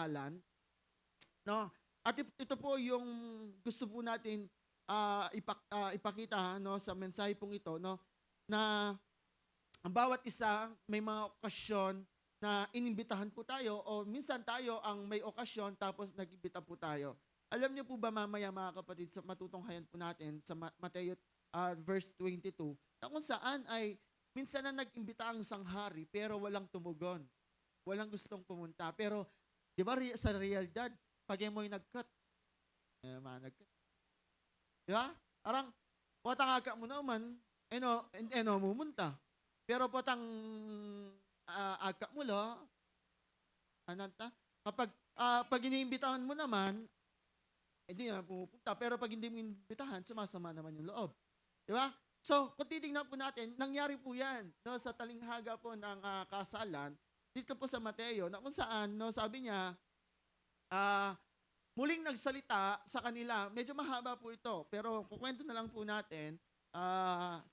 kasalan, no? At ito po yung gusto po natin ipakita no sa mensahe pong ito, no, na ang bawat isa may mga okasyon na inimbitahan po tayo o minsan tayo ang may okasyon tapos nag-imbita po tayo. Alam niyo po ba mamaya mga kapatid sa matutunghayan po natin sa Mateo verse 22 na kung saan ay minsan na nag-imbita ang isang hari pero walang tumugon. Walang gustong pumunta. Pero di ba sa realidad, pag mo'y nag-cut, mga nag-cut. Di ba? Parang, watang mo naman, mumunta. Pero potang agka mo lo, ananta, pag iniimbitahan mo naman, hindi na pumupunta. Pero pag hindi mo imbitahan, sumasama naman yung loob. Di ba? So, kung titignan po natin, nangyari po yan no, sa talinghaga po ng kasalan, dito po sa Mateo, na kung saan, no, sabi niya, muling nagsalita sa kanila, medyo mahaba po ito, pero kukwento na lang po natin,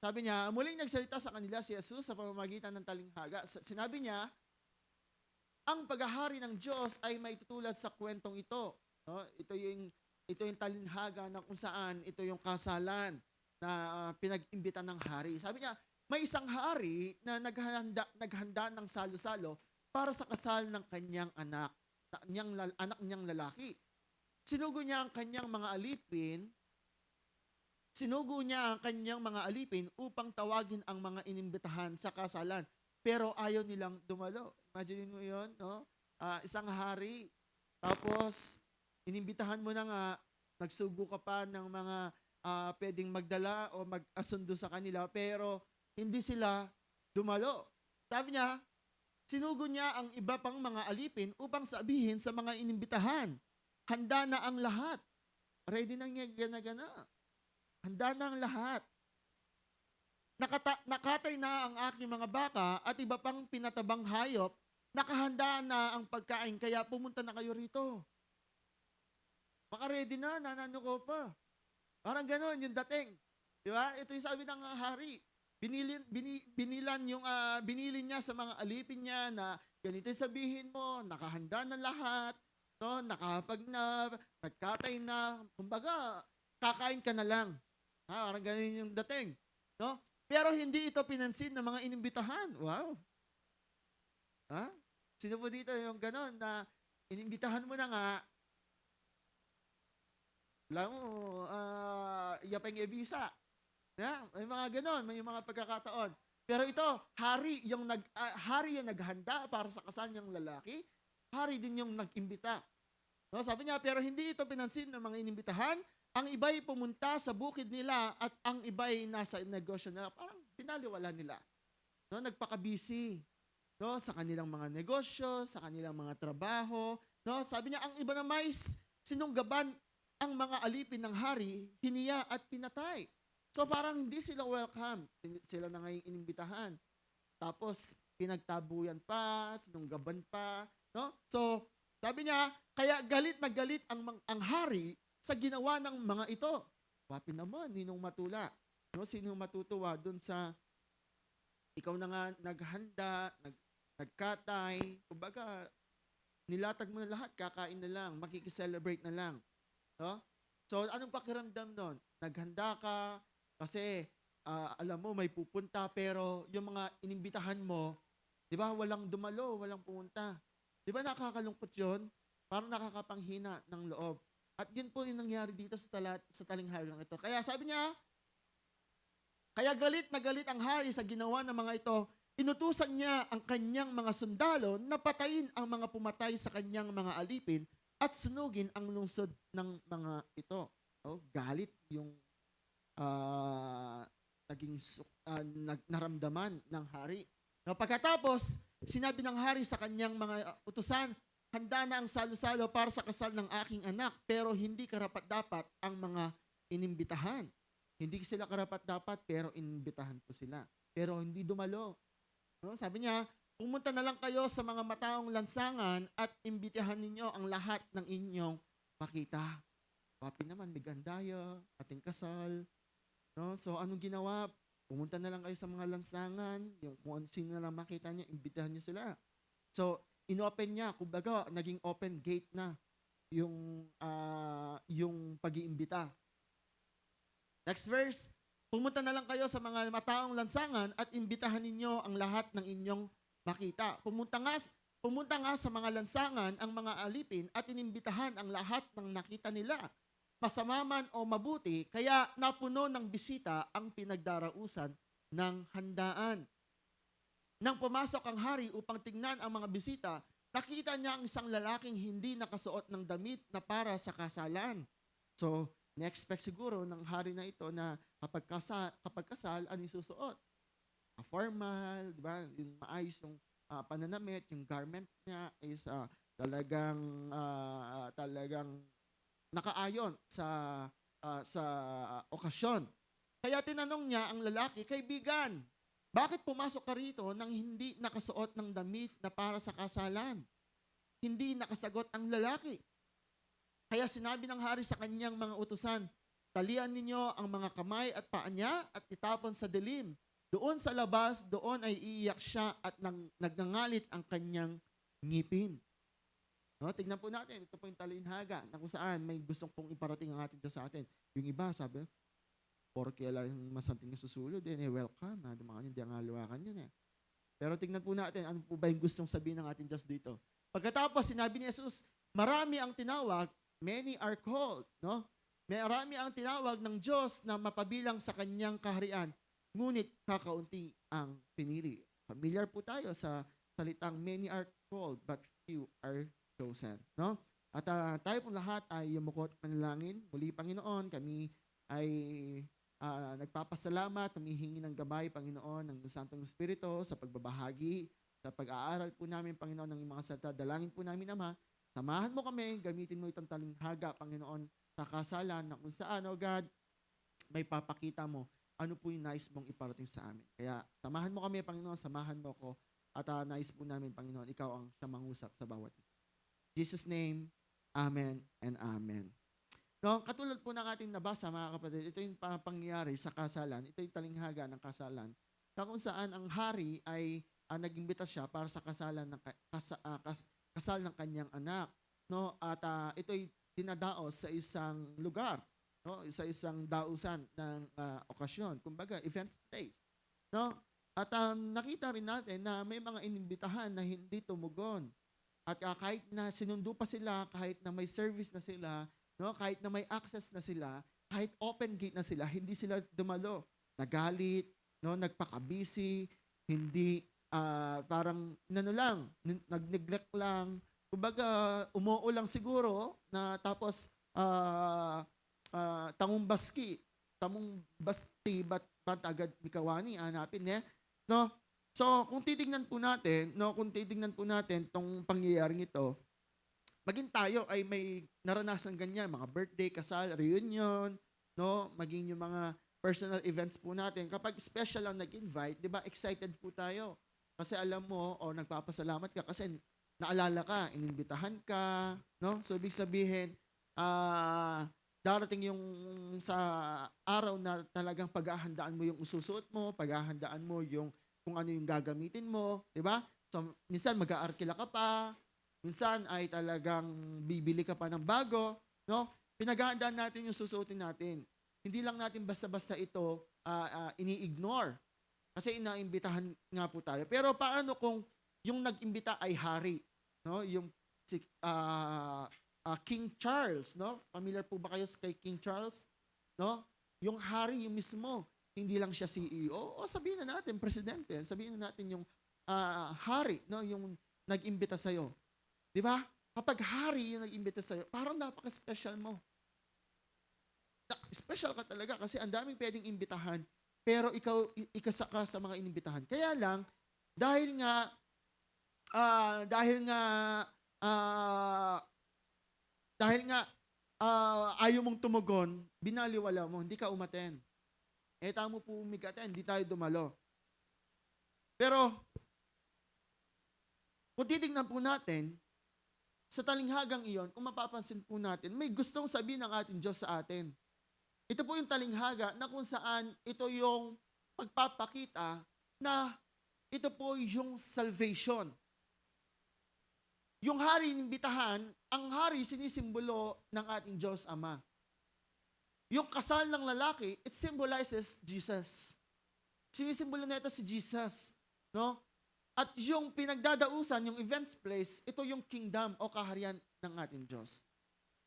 sabi niya, muling nagsalita sa kanila si Jesus sa pamamagitan ng talinghaga. Sinabi niya, ang paghahari ng Diyos ay maitutulad sa kwentong ito. No? Ito yung talinghaga na kung saan ito yung kasalan na pinag-imbita ng hari. Sabi niya, may isang hari na naghanda ng salo-salo para sa kasal ng kanyang anak niyang lalaki. Sinugo niya ang kanyang mga alipin upang tawagin ang mga inimbitahan sa kasalan. Pero ayaw nilang dumalo. Imagine mo yun, no? Isang hari, tapos inimbitahan mo na nga, nagsugo ka pa ng mga pwedeng magdala o mag-asundo sa kanila, pero hindi sila dumalo. Sabi niya, sinugo niya ang iba pang mga alipin upang sabihin sa mga inimbitahan, handa na ang lahat. Ready na nga gana-gana. Handa na ang lahat. Nakatay na ang aking mga baka at iba pang pinatabang hayop, nakahanda na ang pagkain, kaya pumunta na kayo rito. Maka-ready na, nanano ko pa. Parang gano'n yung dating. Di ba? Ito yung sabi ng hari. Binili niya sa mga alipin niya na ganito yung sabihin mo, nakahanda na lahat, no? Nakapag na, nagkatay na, kumbaga, kakain ka na lang. Parang ganun yung dating. No? Pero hindi ito pinansin ng mga inimbitahan. Wow. Ha? Sino po dito yung gano'n na inimbitahan mo na nga, alam mo, iyapeng ebisa. Yeah, may mga gano'n, may mga pagkakataon. Pero ito, hari yung naghanda para sa kasal niyang lalaki, hari din yung nag-imbita. No, sabi niya, pero hindi ito pinansin ng mga inimbitahan, ang iba'y pumunta sa bukid nila at ang iba'y nasa negosyo nila. Parang pinaliwala nila. No, nagpaka-busy, no, sa kanilang mga negosyo, sa kanilang mga trabaho. No, sabi niya, ang iba na may sinunggaban ang mga alipin ng hari, hiniya at pinatay. So parang hindi sila welcome. Sila na ngayong inimbitahan. Tapos pinagtabuyan pa, sinunggaban pa, no? So sabi niya, kaya galit na galit ang hari sa ginawa ng mga ito. Wapi naman, ninong matula. No? Sino matutuwa dun sa ikaw na nga naghanda, nagkatay, kumbaga, nilatag mo na lahat, kakain na lang, makikiselebrate na lang. No? So, anong pakiramdam nun? Naghanda ka, kasi alam mo, may pupunta, pero yung mga inimbitahan mo, di ba, walang dumalo, walang pumunta. Di ba nakakalungkot yun? Parang nakakapanghina ng loob. At yun po yung nangyari dito sa talinghagang ito. Kaya sabi niya, kaya galit na galit ang hari sa ginawa ng mga ito. Inutusan niya ang kanyang mga sundalo na patayin ang mga pumatay sa kanyang mga alipin at sunugin ang lungsod ng mga ito. Oh, galit yung naramdaman ng hari. No, pagkatapos, sinabi ng hari sa kanyang mga utusan, handa na ang salo-salo para sa kasal ng aking anak, pero hindi karapat-dapat ang mga inimbitahan. Hindi sila karapat-dapat, pero inimbitahan ko sila. Pero hindi dumalo. No? Sabi niya, pumunta na lang kayo sa mga mataong lansangan at imbitahan ninyo ang lahat ng inyong makita. Papi naman, may gandaya, ating kasal. No? So, anong ginawa? Pumunta na lang kayo sa mga lansangan, yung kung sino na lang makita niyo, imbitahan niyo sila. So, inopen niya, kumbaga naging open gate na yung pag-iimbita. Next verse, pumunta na lang kayo sa mga mataong lansangan at imbitahan ninyo ang lahat ng inyong makita. Pumunta nga sa mga lansangan ang mga alipin at inimbitahan ang lahat ng nakita nila. Masama man o mabuti, kaya napuno ng bisita ang pinagdarausan ng handaan. Nang pumasok ang hari upang tingnan ang mga bisita, nakita niya ang isang lalaking hindi nakasuot ng damit na para sa kasalan. So, na-expect siguro ng hari na ito na kapag kasal, ano yung susuot? Formal, di ba? Yung maayos yung pananamit, yung garments niya is talagang nakaayon sa okasyon. Kaya tinanong niya ang lalaki, kaibigan, bakit pumasok ka rito nang hindi nakasuot ng damit na para sa kasalan? Hindi nakasagot ang lalaki. Kaya sinabi ng hari sa kanyang mga utusan, talian ninyo ang mga kamay at paa niya at itapon sa dilim. Doon sa labas, doon ay iiyak siya at nagngangalit ang kanyang ngipin. No, tignan po natin, ito po yung talinhaga na kung saan may gustong pong iparating ang ating Diyos sa atin. Yung iba, sabi, porke lang masanting yung susulod, welcome. Dumaan yung diyangaluwakan yan. Pero tignan po natin, ano po ba yung gustong sabihin ng ating Diyos dito? Pagkatapos, sinabi ni Jesus, marami ang tinawag, many are called. No? Marami ang tinawag ng Diyos na mapabilang sa kanyang kaharian, ngunit kakaunti ang pinili. Familiar po tayo sa salitang many are called, but few are chosen. No? At tayo pong lahat ay yumukot manalangin. Muli, Panginoon, kami ay nagpapasalamat, humihingi ng gabay, Panginoon, ng Santong Espiritu sa pagbabahagi, sa pag-aaral po namin, Panginoon, ng mga salita. Dalangin po namin, Ama, samahan mo kami, gamitin mo itong talinghaga, Panginoon, sa kasalan na kung saan, O God, may papakita mo ano po yung nais mong iparating sa amin. Kaya samahan mo kami, Panginoon, samahan mo ko, at nais po namin, Panginoon, ikaw ang siyang mangusap sa bawat isa. In Jesus' name, Amen and Amen. No, katulad po ng ating nabasa, mga kapatid, ito yung pangyayari sa kasalan, ito yung talinghaga ng kasalan, na kung saan ang hari ay nag-imbita siya para sa kasalan ng kasal ng kanyang anak, no? At ito'y dinadaos sa isang lugar, no? Sa isang dausan ng okasyon, kumbaga events place, no? At nakita rin natin na may mga inimbitahan na hindi tumugon. At kahit na sinundo pa sila, kahit na may service na sila, no, kahit na may access na sila, kahit open gate na sila, hindi sila dumalo. Nagalit, no, nagpaka-busy, hindi parang nag-neglect lang. Kumbaga, umuo lang siguro na tapos tamong basti bat agad mikawani hanapin no. So, kung titingnan po natin tong pangyayaring ito, maging tayo ay may naranasan ganyan, mga birthday, kasal, reunion, no? Maging yung mga personal events po natin. Kapag special ang nag-invite, di ba, excited po tayo. Kasi alam mo, o nagpapasalamat ka kasi naalala ka, inimbitahan ka, no? So, ibig sabihin, darating yung sa araw na talagang paghahandaan mo yung ususuot mo, paghahandaan mo yung kung ano yung gagamitin mo, di ba? So, minsan mag-aarkila ka pa, minsan ay talagang bibili ka pa ng bago, no? Pinaghahandaan natin yung susuotin natin. Hindi lang natin basta-basta ito ini-ignore. Kasi inaimbitahan nga po tayo. Pero paano kung yung nag-imbita ay hari, no? Yung si King Charles, no? Familiar po ba kayo kay King Charles? No? Yung hari yung mismo, hindi lang siya CEO, o sabihin na natin presidente, sabihin na natin yung hari, no? Yung nag-imbita sa'yo. Di ba? Kapag hari yung nag-imbita sa'yo, parang napaka-special mo. Special ka talaga kasi ang daming pwedeng imbitahan, pero ikaw, ikasa ka sa mga inimbitahan. Kaya lang, dahil nga, ah, ayaw mong tumugon, binaliwala mo, hindi ka umaten. Tamo po umigaten, hindi tayo dumalo. Pero, kung titignan po natin, sa talinghagang iyon, kung mapapansin po natin, may gustong sabihin ng ating Diyos sa atin. Ito po yung talinghaga na kung saan ito yung pagpapakita na ito po yung salvation. yung hari inimbitahan, ang hari sinisimbolo ng ating Diyos Ama. Yung kasal ng lalaki, it symbolizes Jesus. Sinisimbolo na ito si Jesus. No? At yung pinagdadausan, yung events place, ito yung kingdom o kaharian ng ating Diyos.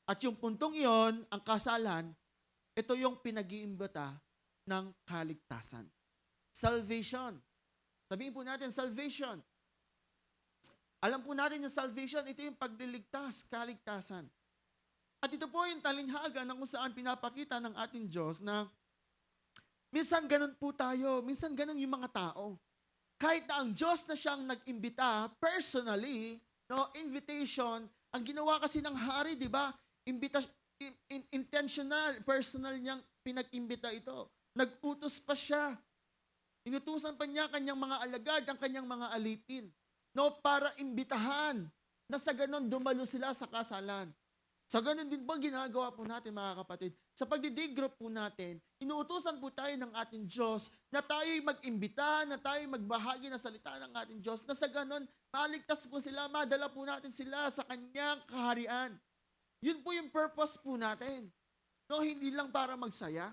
At yung puntong iyon, ang kasalan, ito yung pinag-iimbita ng kaligtasan. Salvation. Sabihin po natin, salvation. Alam po natin yung salvation, ito yung pagliligtas, kaligtasan. At ito po yung talinghaga na kung saan pinapakita ng ating Diyos na minsan ganun po tayo, minsan ganun yung mga tao. Kahit na ang Diyos na siyang nag-imbita personally, no, invitation, ang ginawa kasi ng hari, di ba? Intentional, personal niyang pinag-imbita ito. Nag-utos pa siya. Inutusan pa niya kanyang mga alagad, ang kanyang mga alipin. No, para imbitahan na sa ganon dumalo sila sa kasalan. Sa ganon din po ginagawa po natin mga kapatid. Sa pagdidig group po natin, inuutusan po tayo ng ating Diyos na tayo'y mag-imbita, na tayo'y magbahagi ng salita ng ating Diyos, na sa ganon, maligtas po sila, madala po natin sila sa kanyang kaharian. Yun po yung purpose po natin. No, hindi lang para magsaya,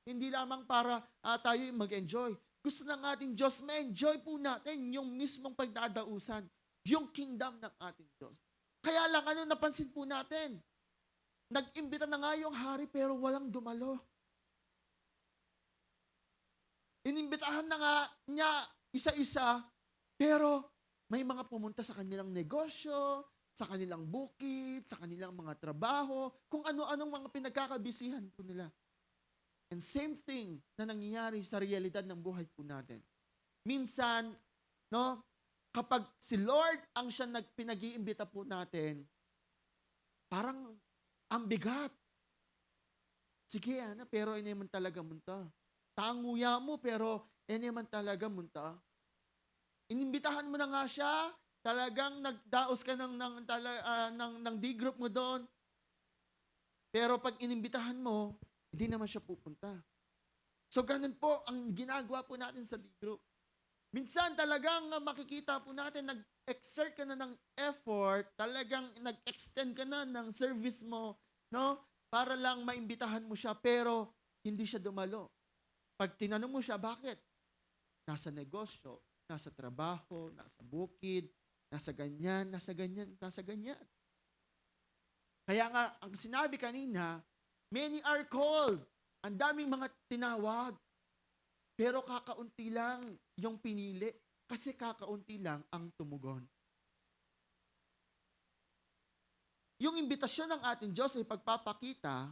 hindi lamang para tayo'y mag-enjoy. Gusto ng ating Diyos, ma-enjoy po natin yung mismong pagdadausan, yung kingdom ng ating Diyos. Kaya lang, napansin po natin, nag-imbita na nga yung hari pero walang dumalo. Inimbitahan na nga niya isa-isa, pero may mga pumunta sa kanilang negosyo, sa kanilang bukid, sa kanilang mga trabaho, kung ano-anong mga pinagkakabisihan po nila. And same thing na nangyayari sa realidad ng buhay po natin. Minsan, no, kapag si Lord ang siya pinag-iimbita po natin, parang ang bigat. Sige, pero ini man talaga munta. Tanguya mo, pero ini man talaga munta. Inimbitahan mo na nga siya, talagang nagdaos ka ng D-group mo doon. Pero pag inimbitahan mo, hindi naman siya pupunta. So, ganun po ang ginagawa po natin sa D-group. Minsan talagang makikita po natin, nag-exert ka na ng effort, talagang nag-extend ka na ng service mo, no? Para lang maimbitahan mo siya, pero hindi siya dumalo. Pag tinanong mo siya, bakit? Nasa negosyo, nasa trabaho, nasa bukid, nasa ganyan, nasa ganyan, nasa ganyan. Kaya nga, ang sinabi kanina, many are called. Ang daming mga tinawag. Pero kakaunti lang yung pinili. Kasi kakaunti lang ang tumugon. Yung imbitasyon ng ating Diyos ay pagpapakita,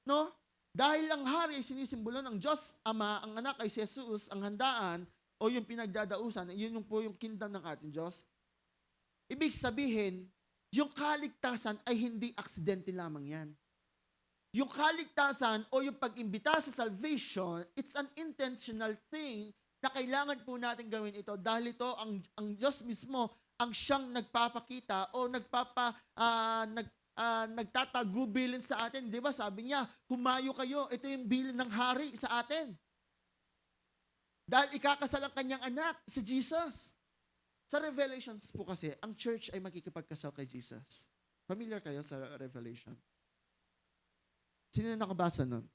no? Dahil ang hari ay sinisimbolo ng Diyos Ama, ang anak ay si Jesus, ang handaan, o yung pinagdadausan, yun yung po yung kingdom ng ating Diyos. Ibig sabihin, yung kaligtasan ay hindi aksidente lamang yan. Yung kaligtasan o yung pag-imbita sa salvation, it's an intentional thing na kailangan po natin gawin ito dahil ito ang Diyos mismo ang siyang nagpapakita o nagtatagubilin sa atin. Di ba sabi niya, humayo kayo, ito yung bilin ng hari sa atin. Dahil ikakasal ang kanyang anak, si Jesus. Sa Revelations po kasi, ang church ay makikipagkasal kay Jesus. Familiar kayo sa Revelation? Sino na nakabasa nun?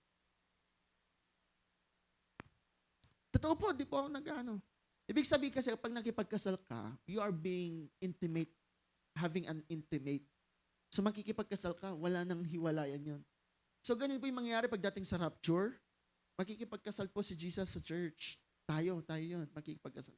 Totoo po, di po ako nag-ano. Ibig sabihin kasi, kapag nakipagkasal ka, you are being intimate, having an intimate. So makikipagkasal ka, wala nang hiwalayan yon. So ganun po yung mangyayari pagdating sa rapture. Makikipagkasal po si Jesus sa church. Tayo yun, makikipagkasal.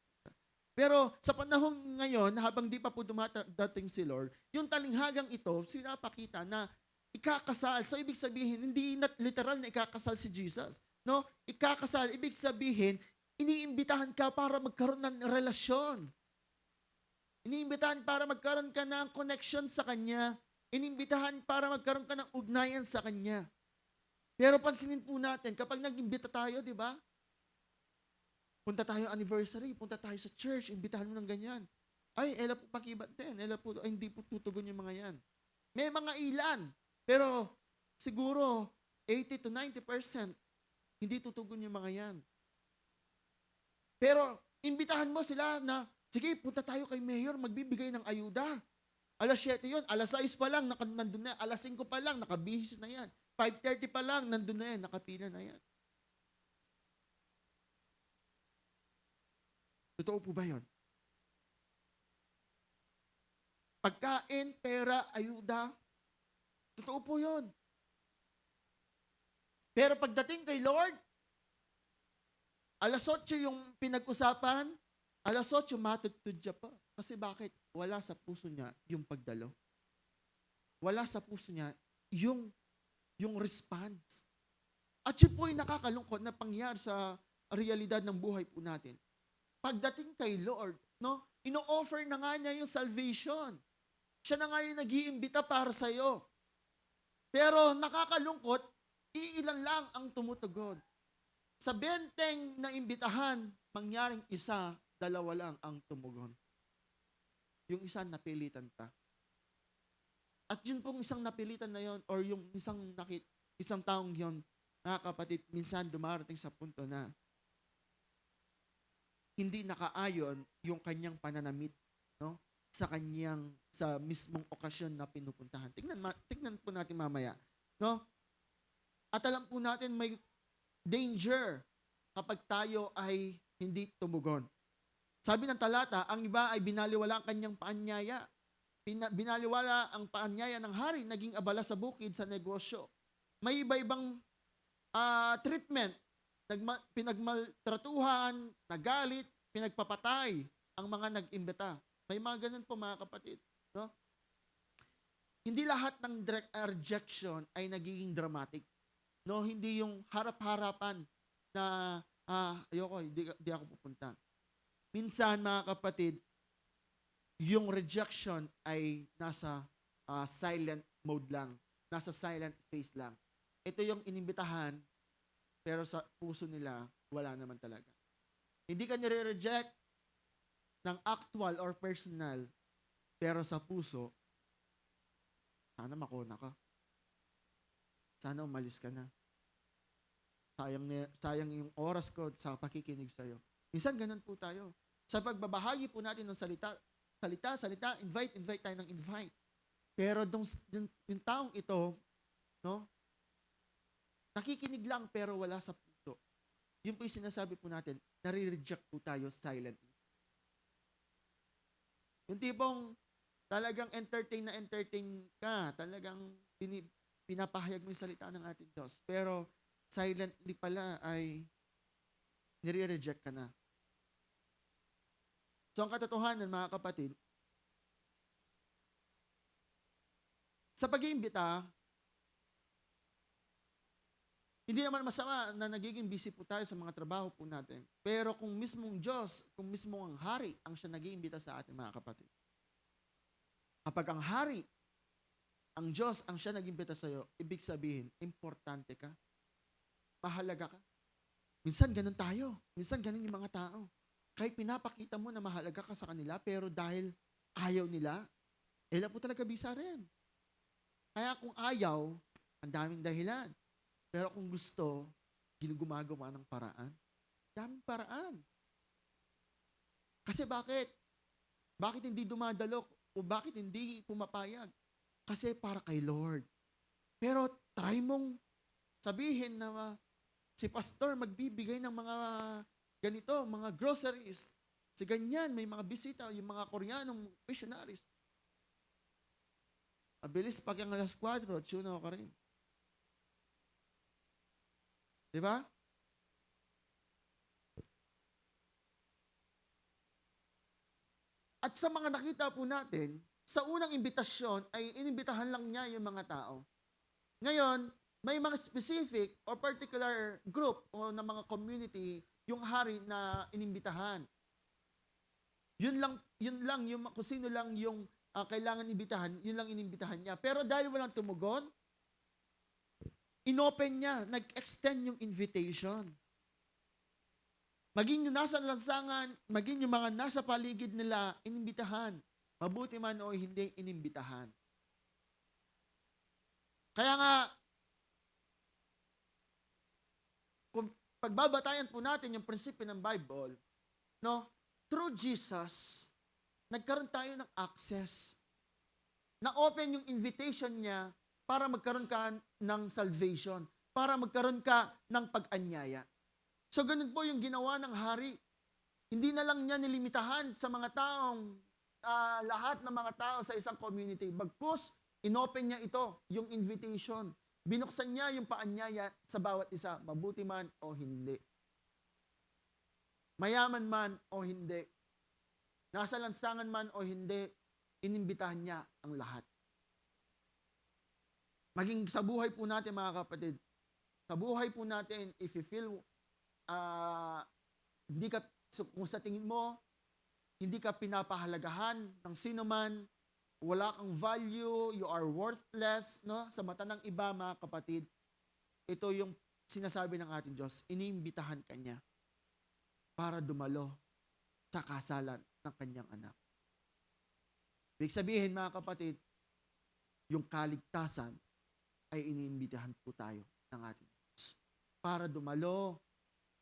Pero sa panahon ngayon, habang di pa po dumadating si Lord, yung talinghagang ito, sinapakita na ikakasal. So, ibig sabihin, hindi literal na ikakasal si Jesus. No? Ikakasal, ibig sabihin, iniimbitahan ka para magkaroon ng relasyon. Iniimbitahan para magkaroon ka ng connection sa Kanya. Iniimbitahan para magkaroon ka ng ugnayan sa Kanya. Pero pansinin po natin, kapag nag-imbita tayo, di ba? Punta tayo anniversary, punta tayo sa church, imbitahan mo ng ganyan. Ay, ela po pakibat din. Ay, hindi po tutugon yung mga yan. May mga ilan. Pero siguro 80 to 90% hindi tutugon yung mga yan. Pero imbitahan mo sila na, sige, punta tayo kay Mayor, magbibigay ng ayuda. Alas 7 yun, alas 6 pa lang, nandun na, alas 5 pa lang, nakabihis na yan. 5:30 pa lang, nandun na yan, nakapila na yan. Totoo po ba yun? Pagkain, pera, ayuda, totoo po yun. Pero pagdating kay Lord, alas 8 yung pinag-usapan, alas 8 matutudya pa. Kasi bakit? Wala sa puso niya yung pagdalo. Wala sa puso niya yung response. At yun po yung nakakalungkot na pangyayari sa realidad ng buhay po natin. Pagdating kay Lord, no, ino-offer na nga niya yung salvation. Siya na nga yung nag-iimbita para sa'yo. Pero nakakalungkot, iilan lang ang tumutugon. Sa 20 na imbitahan, mangyaring isa, 2 lang ang tumugon. Yung isa napilitan pa. At yun pong isang napilitan na yon or yung isang taong yon, mga kapatid, minsan dumarating sa punto na hindi nakaayon yung kanyang pananamit, no? Sa mismong okasyon na pinupuntahan. Tingnan po natin mamaya, no? At alam po natin may danger kapag tayo ay hindi tumugon. Sabi ng talata, ang iba ay binaliwala ang kanyang paanyaya. Binaliwala ang paanyaya ng hari, naging abala sa bukid sa negosyo. May iba-ibang treatment, pinagmaltratuhan, nagalit, pinagpapatay ang mga nag-imbita. May mga ganun po mga kapatid. No? Hindi lahat ng rejection ay nagiging dramatic. No, hindi yung harap-harapan na ayoko, hindi ako pupunta. Minsan mga kapatid, yung rejection ay nasa silent mode lang, nasa silent phase lang. Ito yung inimbitahan, pero sa puso nila, wala naman talaga. Hindi ka nire-reject ng actual or personal, pero sa puso, sana makuna ka. Sana umalis ka na. Sayang yung oras ko sa pakikinig sa'yo. Minsan ganun po tayo. Sa pagbabahagi po natin ng salita, invite tayo ng invite. Pero yung taong ito, no, nakikinig lang pero wala sa puso. Yun po yung sinasabi po natin, nare-reject po tayo silently. Yung tipong talagang entertain ka, talagang pinapahayag mo yung salita ng ating Diyos. Pero silently pala ay nire-reject ka na. So ang katotohanan mga kapatid, sa pag-iimbita, hindi naman masama na nagiging busy po tayo sa mga trabaho po natin. Pero kung mismong Diyos, kung mismong ang hari ang siya nag-iimbita sa ating mga kapatid. Kapag ang hari, ang Diyos ang siya nag-iimbita sa iyo, ibig sabihin, importante ka. Mahalaga ka. Minsan ganun tayo. Minsan ganun yung mga tao. Kahit pinapakita mo na mahalaga ka sa kanila, pero dahil ayaw nila, po talaga bisa rin. Kaya kung ayaw, ang daming dahilan. Pero kung gusto, ginugumagawa ng paraan. Daming paraan. Kasi bakit? Bakit hindi dumadalo? O bakit hindi pumapayag? Kasi para kay Lord. Pero try mong sabihin na si pastor magbibigay ng mga ganito, mga groceries. Si ganyan, may mga bisita, yung mga Koreanong missionaries. Mabilis pag ang alas 4, tuna ka rin. Diba? At sa mga nakita po natin, sa unang imbitasyon ay inimbitahan lang niya yung mga tao. Ngayon, may mga specific or particular group o na mga community yung hari na inimbitahan. Yun lang yung kung sino lang yung kailangan imbitahan, yun lang inimbitahan niya. Pero dahil walang tumugon, inopen niya, nag-extend yung invitation. Maging yung nasa lansangan, maging yung mga nasa paligid nila, inimbitahan. Mabuti man o hindi, inimbitahan. Kaya nga, kung pagbabatayan po natin yung prinsipyo ng Bible, no, through Jesus, nagkaroon tayo ng access. na-open yung invitation niya para magkaroon ka ng salvation, para magkaroon ka ng pag-anyaya. So ganun po yung ginawa ng hari. Hindi na lang niya nilimitahan sa mga taong, lahat ng mga tao sa isang community. Bagkus, inopen niya ito, yung invitation. Binuksan niya yung paanyaya sa bawat isa, mabuti man o hindi. Mayaman man o hindi. Nasa lansangan man o hindi, inimbitahan niya ang lahat. Maging sa buhay po natin, mga kapatid, sa buhay po natin, if you feel, hindi ka, kung sa tingin mo, hindi ka pinapahalagahan ng sino man, wala kang value, you are worthless, no? Sa mata ng iba, mga kapatid, ito yung sinasabi ng ating Diyos, iniimbitahan ka niya para dumalo sa kasalan ng kanyang anak. Ibig sabihin, mga kapatid, yung kaligtasan ay iniimbitahan po tayo ng ating Diyos para dumalo,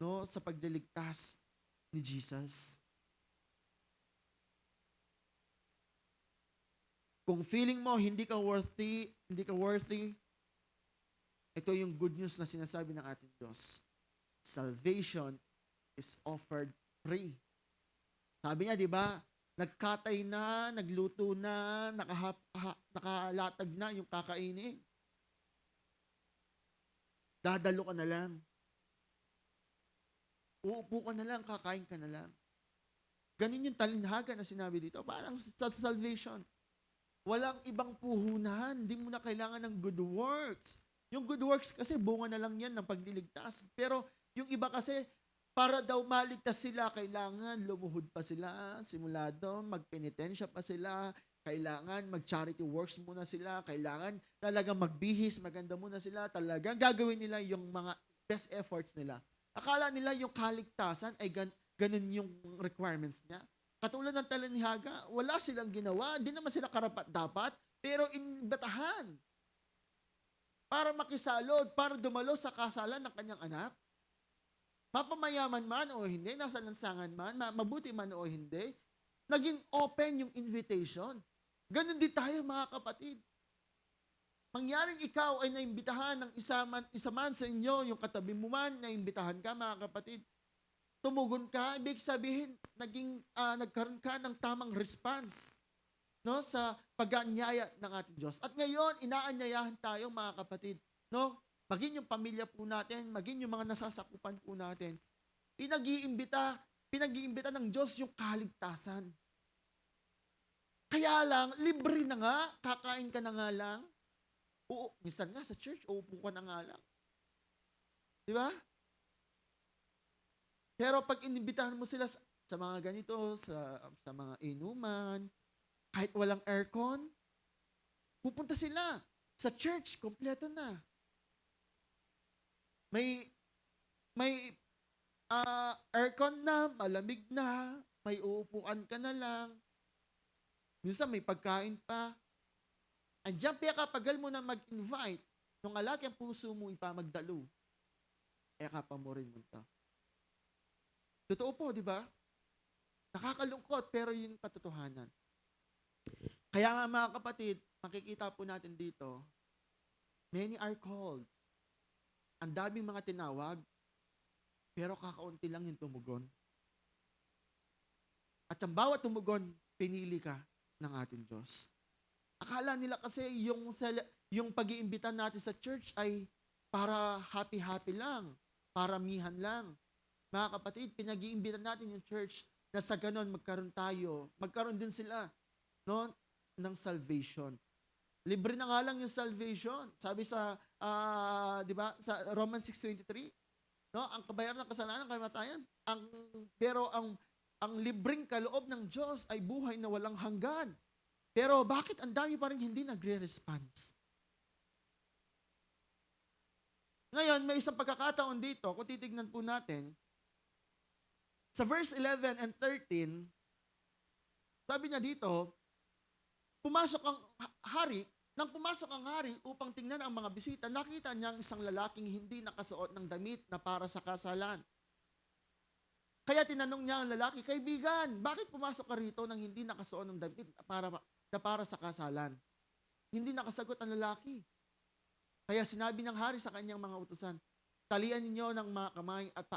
no, sa pagliligtas ni Jesus. Kung feeling mo hindi ka worthy, ito yung good news na sinasabi ng ating Diyos. Salvation is offered free. Sabi niya, di ba? Nagkatay na, nagluto na, nakalatag na yung kakainin. Dadalo ka na lang. Uupo ka na lang, kakain ka na lang. Ganun yung talinhaga na sinabi dito. Parang sa salvation. Walang ibang puhunan. Hindi mo na kailangan ng good works. Yung good works kasi bunga na lang yan ng pagliligtas. Pero yung iba kasi, para daw maligtas sila, kailangan lumuhod pa sila, simula doon, magpenitensya pa sila, kailangan mag-charity works muna sila, kailangan talagang magbihis, maganda muna sila, talagang gagawin nila yung mga best efforts nila. Akala nila yung kaligtasan ay ganun yung requirements niya. Katulad ng talanihaga, wala silang ginawa, hindi naman sila karapat-dapat, pero inibatahan para makisalod, para dumalo sa kasalan ng kanyang anak. Mapamayaman man o hindi, nasa lansangan man, mabuti man o hindi, naging open yung invitation. Ganon din tayo, mga kapatid. Mangyaring ikaw ay naimbitahan ng isa man sa inyo, yung katabi mo man, naimbitahan ka, mga kapatid. Tumugon ka, ibig sabihin, nagkaroon ka ng tamang response, no, sa pag-aanyaya ng ating Diyos. At ngayon, inaanyayahan tayo, mga kapatid, no? Maging yung pamilya po natin, maging yung mga nasasakupan po natin, pinag-iimbita ng Diyos yung kaligtasan. Kaya lang, libre na nga, kakain ka na nga lang. Oo, minsan nga sa church, uupo ka na nga lang. Di ba? Pero pag inimbitahan mo sila sa mga ganito, sa mga inuman, kahit walang aircon, pupunta sila. Sa church, kompleto na. May aircon na, malamig na, may uupuan ka na lang. Minsan may pagkain pa. Andiyan kapagal mo na mag-invite, nung alaki ang puso mo ipamagdalo, kapamorin mo ito. Totoo po, di ba? Nakakalungkot, pero yun katotohanan. Kaya nga, mga kapatid, makikita po natin dito, many are called. Ang daming mga tinawag, pero kakaunti lang yung tumugon. At ang bawat tumugon, pinili ka ng ating Diyos. Akala nila kasi yung pag-iimbita natin sa church ay para happy-happy lang, paramihan lang. Mga kapatid, pinag-iimbita natin yung church na sa ganon magkaroon din sila, no, ng salvation. Libre na nga lang yung salvation. Sabi sa, di ba, sa Romans 6:23, no, ang kabayaran ng kasalanan, kamatayan. Pero ang libreng kaloob ng Diyos ay buhay na walang hanggan. Pero bakit ang dami pa rin hindi nagre-response? Ngayon, may isang pagkakataon dito, kung titignan po natin, sa verse 11 and 13, sabi niya dito, pumasok ang hari. Nang pumasok ang hari upang tingnan ang mga bisita, nakita niya ang isang lalaking hindi nakasuot ng damit na para sa kasalan. Kaya tinanong niya ang lalaki, kaibigan, bakit pumasok ka rito nang hindi nakasuot ng damit na para sa kasalan? hindi nakasagot ang lalaki. Kaya sinabi ng hari sa kanyang mga utusan, talian ninyo ng mga kamay at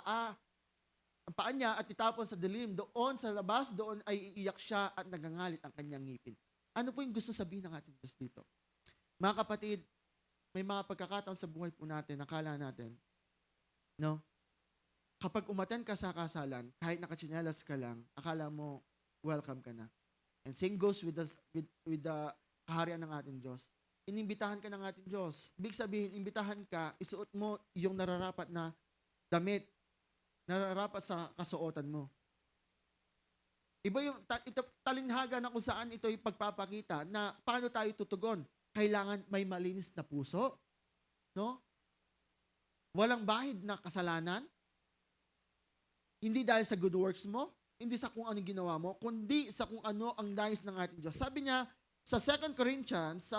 ang paa niya at itapon sa dilim. Doon sa labas, doon ay iiyak siya at nagangalit ang kanyang ngipin. Ano po yung gusto sabihin ng ating Diyos dito? Mga kapatid, may mga pagkakataon sa buhay po natin, nakala natin, no? Kapag umattend ka sa kasalan, kahit nakatsinelas ka lang, akala mo, welcome ka na. And same goes with the kaharian ng ating Diyos. Inimbitahan ka ng ating Diyos. Ibig sabihin, imbitahan ka, isuot mo yung nararapat na damit, nararapat sa kasuotan mo. Iba yung talinhaga na kung saan ito yung pagpapakita na paano tayo tutugon. Kailangan may malinis na puso, no? Walang bahid na kasalanan. Hindi dahil sa good works mo, hindi sa kung anong ginawa mo, kundi sa kung ano ang nais ng ating Diyos. Sabi niya sa 2 Corinthians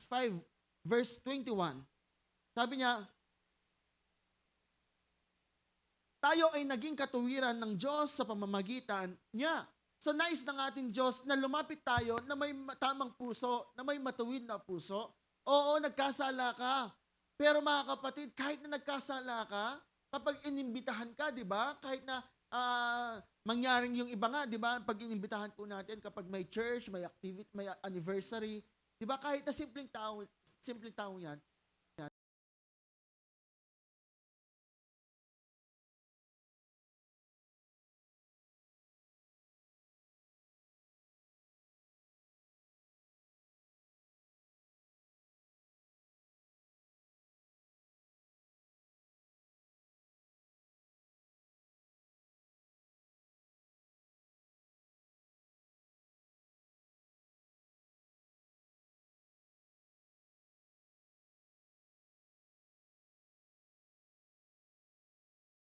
5 verse 21. Sabi niya, tayo ay naging katuwiran ng Diyos sa pamamagitan niya. So nais ng ating Diyos na lumapit tayo na may tamang puso, na may matuwid na puso. Oo, nagkasala ka. Pero mga kapatid, kahit na nagkasala ka, kapag inimbitahan ka, di ba? Kahit na mangyaring yung iba nga, di ba? Pag inimbitahan po natin, kapag may church, may activity, may anniversary, di ba? Kahit na simpleng tao yan,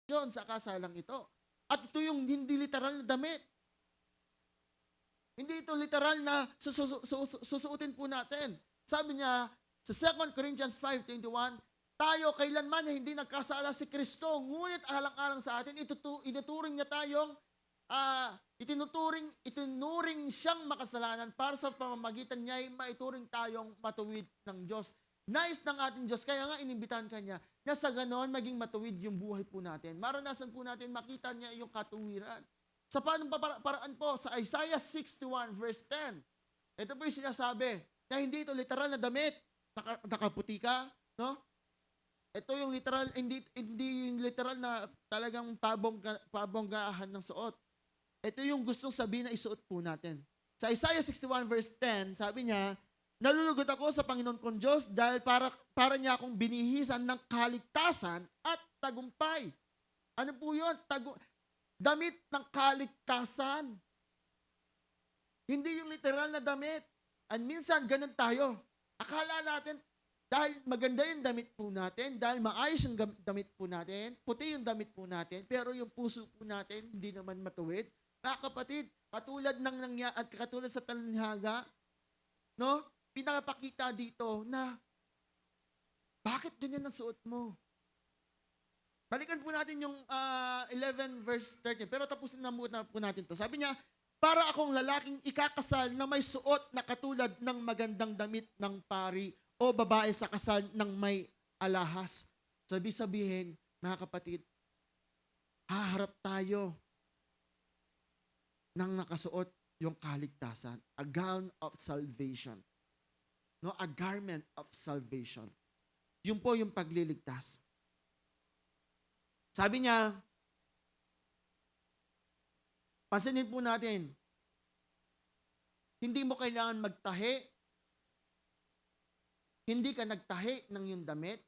John, sa kasalang ito. At ito yung hindi literal na damit. Hindi ito literal na susuotin po natin. Sabi niya sa 2 Corinthians 5:21, tayo kailanman na hindi nagkasala si Kristo, ngunit alang-alang sa atin, ituturing niya tayong itinuring siyang makasalanan para sa pamamagitan niya ay maituring tayong matuwid ng Diyos. Nais ng ating Diyos, kaya nga inimbitahan ka niya, na sa ganon maging matuwid yung buhay po natin. Maranasan po natin, makita niya yung katuwiran. Sa paanong paraan po, sa Isaiah 61 verse 10, ito po yung sinasabi, na hindi ito literal na damit, nakaputi ka, no? Ito yung literal, hindi yung literal na talagang pabonggahan ng suot. Ito yung gustong sabihin na isuot po natin. Sa Isaiah 61 verse 10, sabi niya, nalulugod ako sa Panginoon kong Diyos dahil para niya akong binihisan ng kaligtasan at tagumpay. Ano po yun? Damit ng kaligtasan. Hindi yung literal na damit. And minsan, ganun tayo. Akala natin, dahil maganda yung damit po natin, dahil maayos yung damit po natin, puti yung damit po natin, pero yung puso po natin, hindi naman matuwid. Mga kapatid, katulad ng at katulad sa talinhaga, no? Pinapakita dito na bakit ganyan ang suot mo? Balikan po natin yung 11 verse 13. Pero tapusin na muna po natin to. Sabi niya, para akong lalaking ikakasal na may suot na katulad ng magandang damit ng pari o babae sa kasal ng may alahas. Sabihin, mga kapatid, haharap tayo ng nakasuot yung kaligtasan. A gown of salvation. No, a garment of salvation. Yun po yung pagliligtas. Sabi niya, pansinin po natin, hindi mo kailangan magtahi, hindi ka nagtahi ng iyong damit,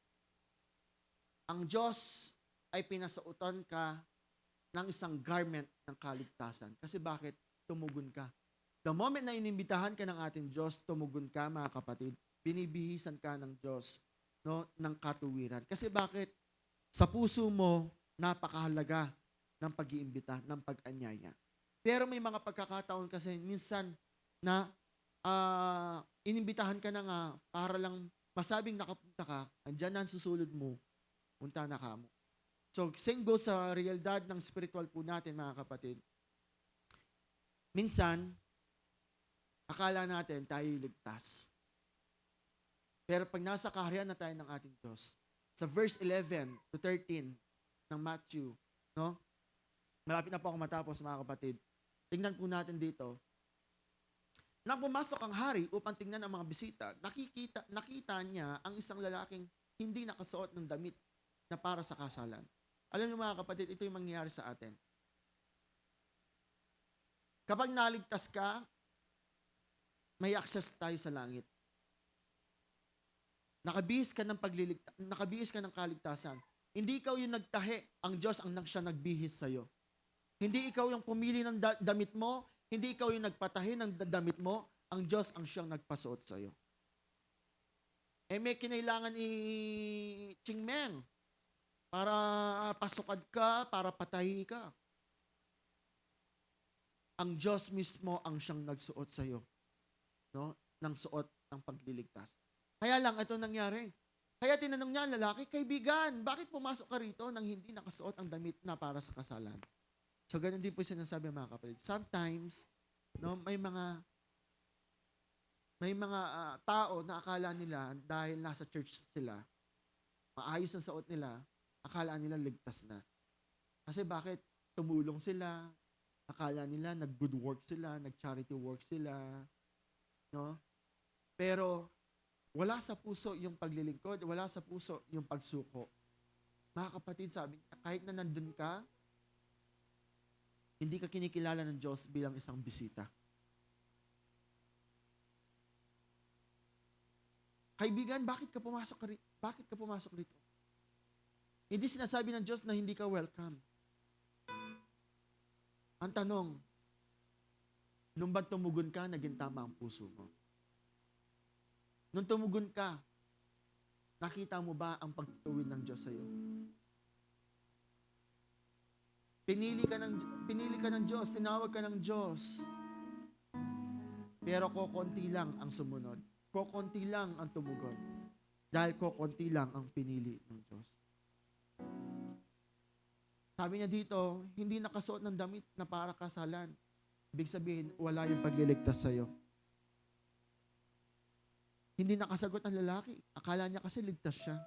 ang Diyos ay pinasautan ka ng isang garment ng kaligtasan. Kasi bakit? Tumugon ka. The moment na inimbitahan ka ng ating Diyos, tumugon ka, mga kapatid, binibihisan ka ng Diyos, no, ng katuwiran. Kasi bakit? Sa puso mo, napakahalaga ng pag-iimbita, ng pag-anyaya. Pero may mga pagkakataon kasi minsan na inimbitahan ka na nga para lang masabing nakapunta ka, andyan na ang susulod mo, punta na ka mo. So, same goes sa realidad ng spiritual po natin, mga kapatid. Minsan, Akala natin tayo ligtas. Pero pag nasa kaharian na tayo ng ating Diyos, sa verse 11 to 13 ng Matthew, no? Malapit na po ako matapos, mga kapatid. Tingnan po natin dito. Nang pumasok ang hari upang tingnan ang mga bisita, nakita niya ang isang lalaking hindi nakasuot ng damit na para sa kasalan. Alam niyo mga kapatid, ito yung mangyayari sa atin. Kapag naligtas ka, may access tayo sa langit. Nakabihis ka ng kaligtasan. Hindi ikaw yung nagtahi, ang Diyos ang siya nagbihis sa'yo. Hindi ikaw yung pumili ng damit mo, hindi ikaw yung nagpatahi ng damit mo, ang Diyos ang siyang nagpasuot sa'yo. May kinailangan i-chingmeng para pasukad ka, para patahi ka. Ang Diyos mismo ang siyang nagsuot sa'yo, no? Ng suot ng pagliligtas. Kaya lang, ito nangyari. Kaya tinanong niya ang lalaki, kaibigan, bakit pumasok ka rito nang hindi nakasuot ang damit na para sa kasalan? So, ganun din po yung sinasabi mga kapatid. Sometimes, no, may mga tao na akala nila dahil nasa church sila, maayos ang suot nila, akala nila ligtas na. Kasi bakit? Tumulong sila, akala nila nag-good work sila, nag-charity work sila, no? Pero wala sa puso yung paglilingkod, wala sa puso yung pagsuko. Mga kapatid, sabi niya, kahit na nandun ka, hindi ka kinikilala ng Diyos bilang isang bisita. Kaibigan, bakit ka pumasok rito? Hindi sinasabi ng Diyos na hindi ka welcome. Ang tanong, nung ba tumugon ka, naging tama ang puso mo? Nung tumugon ka, nakita mo ba ang pagtutuwid ng Diyos sa'yo? Pinili ka ng Diyos, tinawag ka ng Diyos. Pero kokonti lang ang sumunod. Kokonti lang ang tumugon. Dahil kokonti lang ang pinili ng Diyos. Sabi niya dito, hindi nakasuot ng damit na para kasalan. Ibig sabihin, wala yung pagliligtas sa'yo. Hindi nakasagot ang lalaki. Akala niya kasi ligtas siya.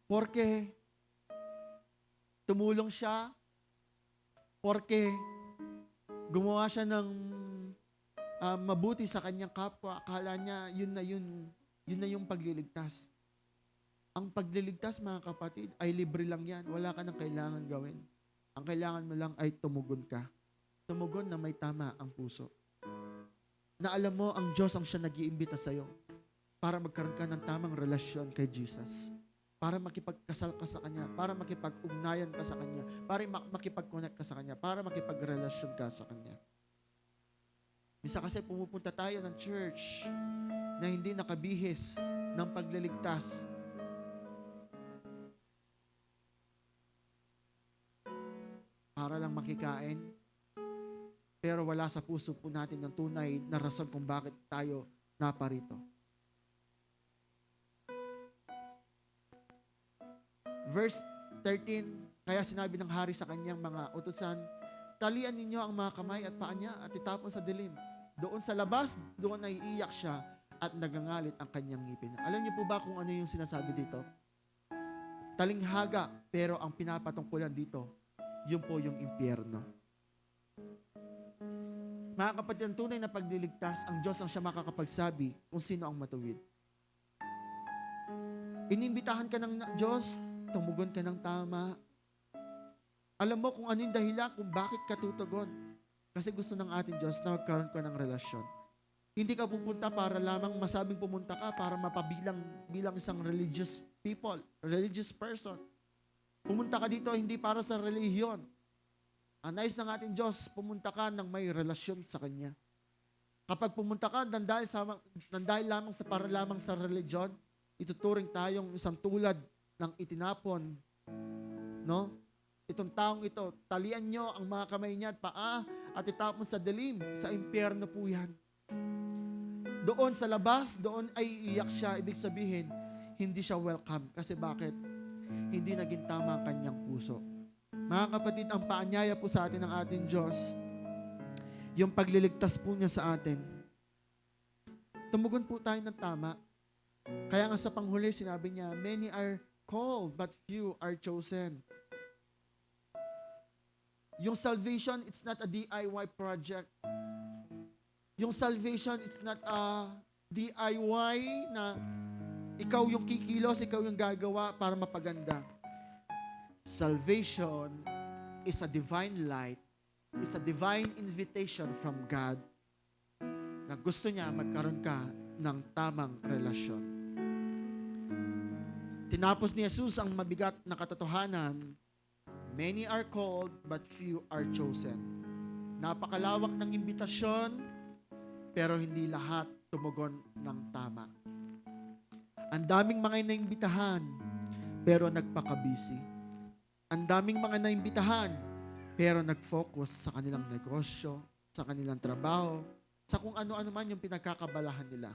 Porque tumulong siya, porque gumawa siya ng mabuti sa kanyang kapwa, akala niya yun na yung pagliligtas. Ang pagliligtas, mga kapatid, ay libre lang yan. Wala ka nang kailangan gawin. Ang kailangan mo lang ay tumugon ka. Tumugon na may tama ang puso. Na alam mo, ang Diyos ang siya nag-iimbita sa'yo para magkaroon ka ng tamang relasyon kay Jesus. Para makipagkasal ka sa Kanya, para makipag-ugnayan ka sa Kanya, para makipag-connect ka sa Kanya, para makipag-relasyon ka sa Kanya. Minsan kasi pumupunta tayo ng church na hindi nakabihis ng pagliligtas. Para lang makikain, pero wala sa puso po natin ng tunay na rason kung bakit tayo naparito. Verse 13, kaya sinabi ng hari sa kanyang mga utusan, talian ninyo ang mga kamay at paa niya at itapon sa dilim. Doon sa labas, doon ay iiyak siya at nagangalit ang kanyang ngipin. Alam niyo po ba kung ano yung sinasabi dito? Talinghaga, pero ang pinapatungkulan dito, yun po yung impyerno. Mga kapatid, ang tunay na pagliligtas, ang Diyos ang siya makakapagsabi kung sino ang matuwid. Inimbitahan ka ng Diyos, tumugon ka ng tama. Alam mo kung ano yung dahilan kung bakit ka tutugon. Kasi gusto ng ating Diyos na magkaroon ka ng relasyon. Hindi ka pupunta para lamang masabing pumunta ka para mapabilang bilang isang religious people, religious person. Pumunta ka dito hindi para sa relihiyon. Ang nais ng ating Diyos, pumunta ka ng may relasyon sa Kanya. Kapag pumunta ka nang dahil lamang para lamang sa religion, ituturing tayong isang tulad ng itinapon, no? Itong taong ito, talian nyo ang mga kamay niya at paa at itapon sa dilim, sa impyerno po yan. Doon sa labas, doon ay iyak siya. Ibig sabihin, hindi siya welcome. Kasi bakit? Hindi naging tama ang kanyang puso. Mga kapatid, ang paanyaya po sa atin ng ating Diyos, yung pagliligtas po niya sa atin, tumugon po tayo ng tama. Kaya nga sa panghuli, sinabi niya, many are called, but few are chosen. Yung salvation, it's not a DIY project. Yung salvation, it's not a DIY na ikaw yung kikilos, ikaw yung gagawa para mapaganda. Salvation is a divine light, is a divine invitation from God na gusto niya magkaroon ka ng tamang relasyon. Tinapos ni Jesus ang mabigat na katotohanan, many are called, but few are chosen. Napakalawak ng imbitasyon, pero hindi lahat tumugon ng tama. Ang daming mga naimbitahan, pero nagpakabisi. Ang daming mga naimbitahan, pero nag-focus sa kanilang negosyo, sa kanilang trabaho, sa kung ano-ano man yung pinagkakabalahan nila.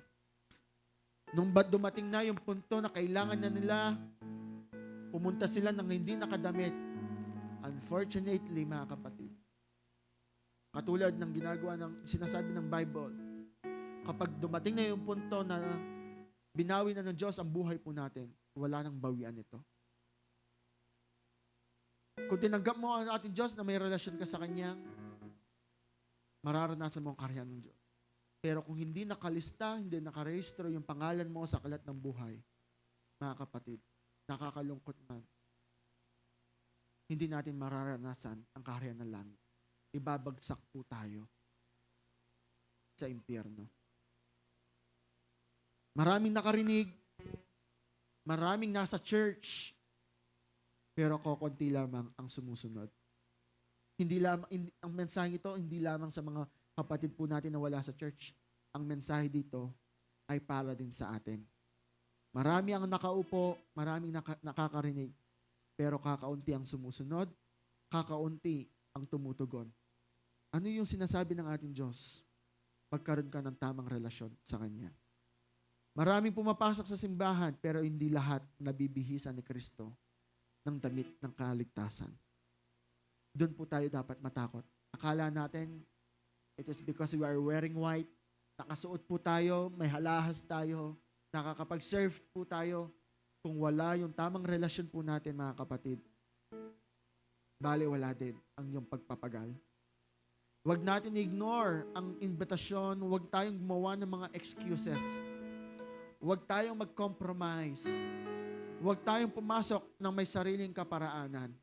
Nung dumating na yung punto na kailangan na nila, pumunta sila ng hindi nakadamit. Unfortunately, mga kapatid, katulad ng ginagawa ng sinasabi ng Bible, kapag dumating na yung punto na binawi na ng Diyos ang buhay po natin, wala nang bawian ito. Kung tinanggap mo ang ating Diyos na may relasyon ka sa Kanya, mararanasan mo ang karyan ng Diyos. Pero kung hindi nakalista, hindi nakarehistro yung pangalan mo sa aklat ng buhay, mga kapatid, nakakalungkot man, hindi natin mararanasan ang kaharian ng langit. Ibabagsak po tayo sa impyerno. Maraming nakarinig, maraming nasa church, pero kokonti lamang ang sumusunod. Hindi lamang, ang mensahe ito, hindi lamang sa mga kapatid po natin na wala sa church. Ang mensahe dito ay para din sa atin. Marami ang nakaupo, maraming nakakarinig, pero kakaunti ang sumusunod, kakaunti ang tumutugon. Ano yung sinasabi ng ating Diyos? Magkaroon ka ng tamang relasyon sa Kanya. Maraming pumapasok sa simbahan, pero hindi lahat nabibihisan ni Kristo ng damit ng kaligtasan. Doon po tayo dapat matakot. Akala natin, it is because we are wearing white, nakasuot po tayo, may halahas tayo, nakakapag-serve po tayo. Kung wala yung tamang relasyon po natin, mga kapatid, bali wala din ang yung pagpapagal. Huwag natin ignore ang invitasyon, huwag tayong gumawa ng mga excuses. Huwag tayong mag-compromise. Huwag tayong pumasok ng may sariling kaparaanan.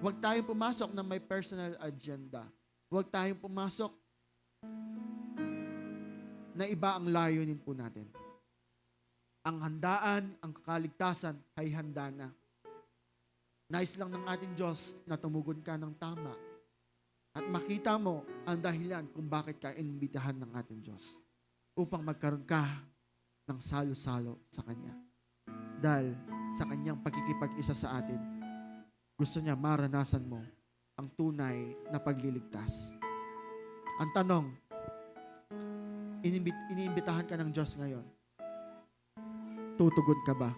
Huwag tayong pumasok ng may personal agenda. Huwag tayong pumasok na iba ang layunin po natin. Ang handaan, ang kakaligtasan ay handa na. Nais lang ng ating Diyos na tumugon ka ng tama at makita mo ang dahilan kung bakit ka inimbitahan ng ating Diyos upang magkaroon ka ng salo-salo sa Kanya. Dahil sa Kanyang pagkikipag-isa sa atin, gusto niya maranasan mo ang tunay na pagliligtas. Ang tanong, iniimbitahan ka ng Diyos ngayon, tutugon ka ba?